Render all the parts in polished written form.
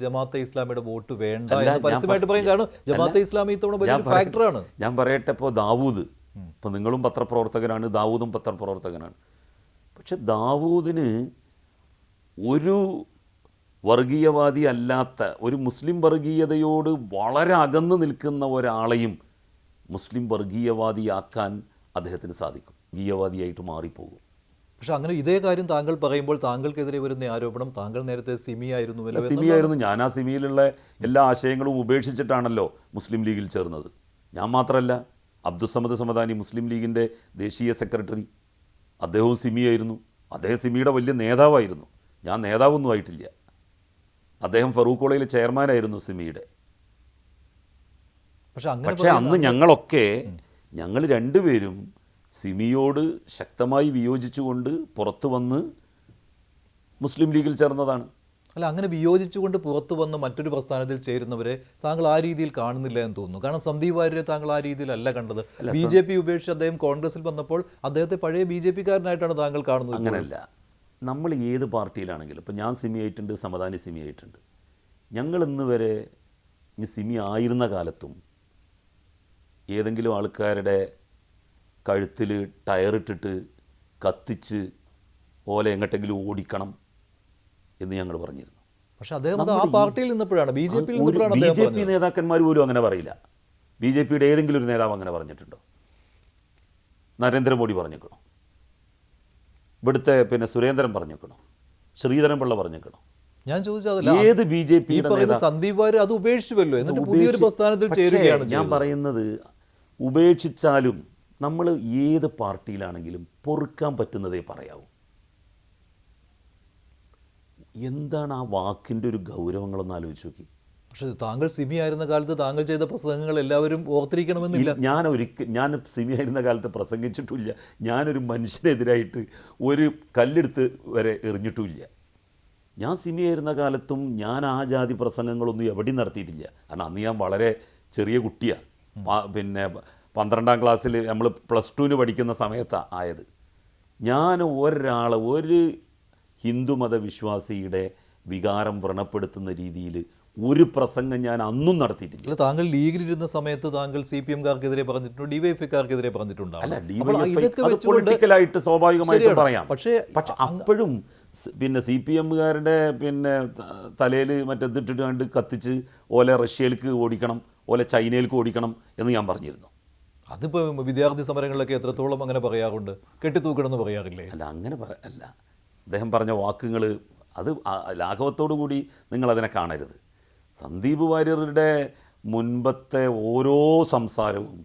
ജമാഅത്തെ ഇസ്ലാമിയുടെ വോട്ട് വേണ്ട എന്ന് പരസ്യമായിട്ട് പറയും. കാരണം ജമാഅത്തെ ഇസ്ലാമി ഇത്തവണ വലിയൊരു ഫാക്ടറാണ്. ഞാൻ പറയട്ടെ, ഇപ്പോൾ ദാവൂദ്, ഇപ്പോൾ നിങ്ങളും പത്രപ്രവർത്തകനാണ്, ദാവൂദും പത്രപ്രവർത്തകനാണ്. പക്ഷെ ദാവൂദിന് ഒരു വർഗീയവാദി അല്ലാത്ത, ഒരു മുസ്ലിം വർഗീയതയോട് വളരെ അകന്നു നിൽക്കുന്ന ഒരാളെയും മുസ്ലിം വർഗീയവാദിയാക്കാൻ അദ്ദേഹത്തിന് സാധിക്കും. വർഗീയവാദിയായിട്ട് മാറിപ്പോകും. പക്ഷെ അങ്ങനെ ഇതേ കാര്യം താങ്കൾ പറയുമ്പോൾ താങ്കൾക്കെതിരെ വരുന്ന ആരോപണം താങ്കൾ നേരത്തെ സിമി ആയിരുന്നു. സിമി ആയിരുന്നു. ഞാൻ ആ സിമിയിലുള്ള എല്ലാ ആശയങ്ങളും ഉപേക്ഷിച്ചിട്ടാണല്ലോ മുസ്ലിം ലീഗിൽ ചേർന്നത്. ഞാൻ മാത്രമല്ല, അബ്ദുസമദ് സമദാനി മുസ്ലിം ലീഗിൻ്റെ ദേശീയ സെക്രട്ടറി, അദ്ദേഹവും സിമിയായിരുന്നു. അദ്ദേഹം സിമിയുടെ വലിയ നേതാവായിരുന്നു. ഞാൻ നേതാവൊന്നും ആയിട്ടില്ല. അദ്ദേഹം ഫറൂഖ് കോളേജിലെ ചെയർമാനായിരുന്നു സിമിയുടെ. പക്ഷേ അന്ന് ഞങ്ങൾ രണ്ടുപേരും സിമിയോട് ശക്തമായി വിയോജിച്ചുകൊണ്ട് പുറത്തു വന്ന് മുസ്ലിം ലീഗിൽ ചേർന്നതാണ്. അല്ല, അങ്ങനെ വിയോജിച്ചുകൊണ്ട് പുറത്തു വന്ന് മറ്റൊരു പ്രസ്ഥാനത്തിൽ ചേരുന്നവരെ താങ്കൾ ആ രീതിയിൽ കാണുന്നില്ല എന്ന് തോന്നുന്നു. കാരണം സന്ദീപ് വാര്യരെ താങ്കൾ ആ രീതിയിലല്ല കണ്ടത്. BJP ഉപേക്ഷിച്ച് അദ്ദേഹം കോൺഗ്രസിൽ വന്നപ്പോൾ അദ്ദേഹത്തെ പഴയ BJP-കാരനായിട്ടാണ് താങ്കൾ കാണുന്നത്. അങ്ങനെയല്ല. നമ്മൾ ഏത് പാർട്ടിയിലാണെങ്കിലും, ഇപ്പം ഞാൻ സിമി ആയിട്ടുണ്ട്, സമദാനി സിമി ആയിട്ടുണ്ട്. ഞങ്ങൾ ഇന്ന് വരെ സിമി ആയിരുന്ന കാലത്തും ഏതെങ്കിലും ആൾക്കാരുടെ കഴുത്തിൽ ടയറിട്ടിട്ട് കത്തിച്ച് ഓല എങ്ങോട്ടെങ്കിലും ഓടിക്കണം എന്ന് ഞങ്ങൾ പറഞ്ഞിരുന്നു. പക്ഷേ അദ്ദേഹം ആ പാർട്ടിയിൽ നിന്നപ്പോഴാണ്, BJP നേതാക്കന്മാർ പോലും അങ്ങനെ പറയില്ല. BJPയുടെ ഏതെങ്കിലും ഒരു നേതാവ് അങ്ങനെ പറഞ്ഞിട്ടുണ്ടോ? നരേന്ദ്രമോദി പറഞ്ഞേക്കണോ? ഇവിടുത്തെ സുരേന്ദ്രൻ പറഞ്ഞേക്കണോ? ശ്രീധരൻപിള്ള പറഞ്ഞേക്കണോ? ഞാൻ ചോദിച്ചതല്ല, ഏത് BJPയുടെ നേതാവ്? സന്ദീപ് വാര്യർ അത് ഉപേക്ഷിച്ചുവല്ലോ, എന്നിട്ട് പുതിയൊരു പ്രസ്ഥാനത്തിൽ ചേരുകയാണ്. ഞാൻ പറയുന്നത്, ഉപേക്ഷിച്ചാലും നമ്മൾ ഏത് പാർട്ടിയിലാണെങ്കിലും പൊറുക്കാൻ പറ്റുന്നതേ പറയാവൂ. എന്താണ് ആ വാക്കിൻ്റെ ഒരു ഗൗരവങ്ങളൊന്ന് ആലോചിച്ച് നോക്കി. പക്ഷേ താങ്കൾ സിമി ആയിരുന്ന കാലത്ത് താങ്കൾ ചെയ്ത പ്രസംഗങ്ങൾ എല്ലാവരും ഓർത്തിരിക്കണമെന്നില്ല. ഞാൻ സിമി ആയിരുന്ന കാലത്ത് പ്രസംഗിച്ചിട്ടില്ല. ഞാനൊരു മനുഷ്യനെതിരായിട്ട് ഒരു കല്ലെടുത്ത് വരെ എറിഞ്ഞിട്ടുമില്ല. ഞാൻ സിമി ആയിരുന്ന കാലത്തും ഞാൻ ആ ജാതി പ്രസംഗങ്ങളൊന്നും എവിടെയും നടത്തിയിട്ടില്ല. കാരണം അന്ന് ഞാൻ വളരെ ചെറിയ കുട്ടിയാണ്. 12ാം ക്ലാസ്സിൽ നമ്മൾ +2 പഠിക്കുന്ന സമയത്താണ് ആയത്. ഞാൻ ഒരു ഹിന്ദുമത വിശ്വാസിയുടെ വികാരം വ്രണപ്പെടുത്തുന്ന രീതിയിൽ ഒരു പ്രസംഗം ഞാൻ അന്നും നടത്തിയിട്ടില്ല. താങ്കൾ ലീഗിലിരുന്ന സമയത്ത് താങ്കൾ CPM-കാർക്കെതിരെ പറഞ്ഞിട്ടുണ്ട്, DYFI-കാർക്കെതിരെ പറഞ്ഞിട്ടുണ്ട്. അല്ല, DYFI പൊളിറ്റിക്കലായിട്ട് സ്വാഭാവികമായിട്ടും പറയാം. പക്ഷേ അപ്പോഴും CPM-കാരുടെ തലയിൽ മറ്റെത്തിട്ടിട്ട് കണ്ട് കത്തിച്ച് ഓലെ റഷ്യയിലേക്ക് ഓടിക്കണം, ഓലെ ചൈനയിലേക്ക് ഓടിക്കണം എന്ന് ഞാൻ പറഞ്ഞിരുന്നു. അതിപ്പോൾ വിദ്യാർത്ഥി സമരങ്ങളിലൊക്കെ എത്രത്തോളം അങ്ങനെ പറയാറുണ്ട്, കെട്ടിത്തൂക്കണമെന്ന് പറയാറില്ലേ? അല്ല, അങ്ങനെ അല്ല. അദ്ദേഹം പറഞ്ഞ വാക്കുകൾ അത് ലാഘവത്തോടു കൂടി നിങ്ങളതിനെ കാണരുത്. സന്ദീപ് വാര്യരുടെ മുൻപത്തെ ഓരോ സംസാരവും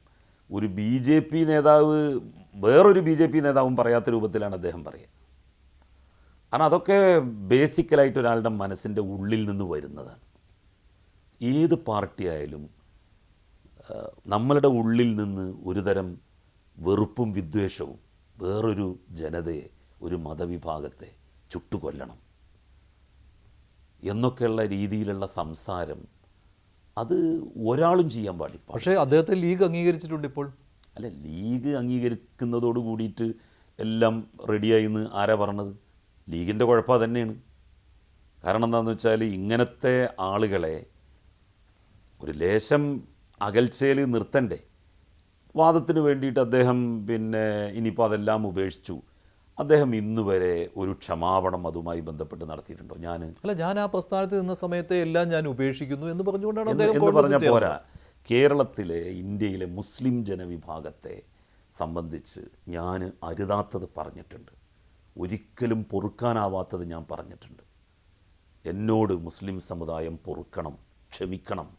ഒരു BJP നേതാവ് വേറൊരു BJP നേതാവും പറയാത്ത രൂപത്തിലാണ് അദ്ദേഹം പറയുക. കാരണം അതൊക്കെ ബേസിക്കലായിട്ട് ഒരാളുടെ മനസ്സിൻ്റെ ഉള്ളിൽ നിന്ന് വരുന്നതാണ്. ഏത് പാർട്ടി ആയാലും നമ്മളുടെ ഉള്ളിൽ നിന്ന് ഒരു തരം വെറുപ്പും വിദ്വേഷവും വേറൊരു ജനതയെ, ഒരു മതവിഭാഗത്തെ ചുട്ടുകൊല്ലണം എന്നൊക്കെയുള്ള രീതിയിലുള്ള സംസാരം അത് ഒരാളും ചെയ്യാൻ പാടില്ല. പക്ഷേ അദ്ദേഹത്തെ ലീഗ് അംഗീകരിച്ചിട്ടുണ്ട് ഇപ്പോൾ. അല്ല, ലീഗ് അംഗീകരിക്കുന്നതോട് കൂടിയിട്ട് എല്ലാം റെഡിയായിന്ന് ആരാ പറഞ്ഞത്? ലീഗിൻ്റെ കുഴപ്പം തന്നെയാണ്. കാരണം എന്താണെന്ന് വെച്ചാൽ ഇങ്ങനത്തെ ആളുകളെ ഒരു ലേശം അകൽച്ചയിൽ നിർത്തണ്ടേ? വാദത്തിന് വേണ്ടിയിട്ട് അദ്ദേഹം ഇനിയിപ്പോൾ അതെല്ലാം ഉപേക്ഷിച്ചു. അദ്ദേഹം ഇന്ന് വരെ ഒരു ക്ഷമാപണം അതുമായി ബന്ധപ്പെട്ട് നടത്തിയിട്ടുണ്ടോ? ഞാൻ ആ പ്രസ്ഥാനത്ത് നിന്ന സമയത്തെ എല്ലാം ഞാൻ ഉപേക്ഷിക്കുന്നു എന്ന് പറഞ്ഞുകൊണ്ടാണ് എന്ന് പറഞ്ഞ പോരാ. കേരളത്തിലെ, ഇന്ത്യയിലെ മുസ്ലിം ജനവിഭാഗത്തെ സംബന്ധിച്ച് ഞാൻ അരുതാത്തത് പറഞ്ഞിട്ടുണ്ട്. ഒരിക്കലും പൊറുക്കാനാവാത്തത് ഞാൻ പറഞ്ഞിട്ടുണ്ട്. എന്നോട് മുസ്ലിം സമുദായം പൊറുക്കണം, ക്ഷമിക്കണം.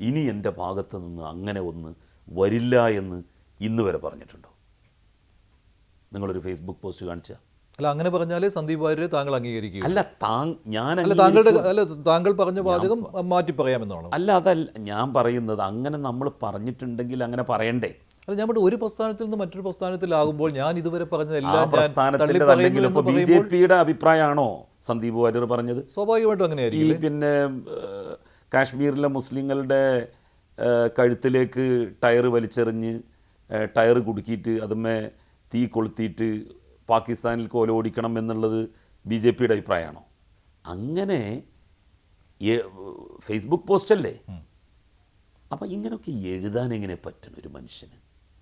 ഇനി എൻ്റെ ഭാഗത്ത് നിന്ന് അങ്ങനെ ഒന്ന് വരില്ല എന്ന് ഇന്ന് വരെ പറഞ്ഞിട്ടുണ്ടോ? നിങ്ങളൊരു ഫേസ്ബുക്ക് പോസ്റ്റ് കാണിച്ചാൽ? അല്ല, അങ്ങനെ പറഞ്ഞാലേ സന്ദീപ് വാര്യരെ താങ്കൾ അംഗീകരിക്കുക? അല്ല, താങ്കൾ പറഞ്ഞ വാചകം മാറ്റി പറയാമെന്നാണോ? അല്ല, അതല്ല ഞാൻ പറയുന്നത്. അങ്ങനെ നമ്മൾ പറഞ്ഞിട്ടുണ്ടെങ്കിൽ അങ്ങനെ പറയണ്ടേ? അല്ല, ഞാൻ ഒരു പ്രസ്ഥാനത്തിൽ നിന്ന് മറ്റൊരു പ്രസ്ഥാനത്തിലാകുമ്പോൾ ഞാൻ ഇതുവരെ പറഞ്ഞതെല്ലാം പ്രസ്ഥാനത്തിൻ്റെതല്ലെങ്കിൽ ഇപ്പോൾ BJPയുടെ അഭിപ്രായമാണോ സന്ദീപ് വാര്യർ പറഞ്ഞത്? സ്വാഭാവികമായിട്ടും അങ്ങനെയായിരിക്കും. കാശ്മീരിലെ മുസ്ലിങ്ങളുടെ കഴുത്തിലേക്ക് ടയർ വലിച്ചെറിഞ്ഞ് ടയർ കുടുക്കിയിട്ട് അതുമേ തീ കൊളുത്തിയിട്ട് പാകിസ്ഥാനിൽ കോലോടിക്കണം എന്നുള്ളത് BJPയുടെ അഭിപ്രായമാണോ? അങ്ങനെ ഫേസ്ബുക്ക് പോസ്റ്റല്ലേ. അപ്പം ഇങ്ങനെയൊക്കെ എഴുതാൻ എങ്ങനെ പറ്റണം ഒരു മനുഷ്യന്?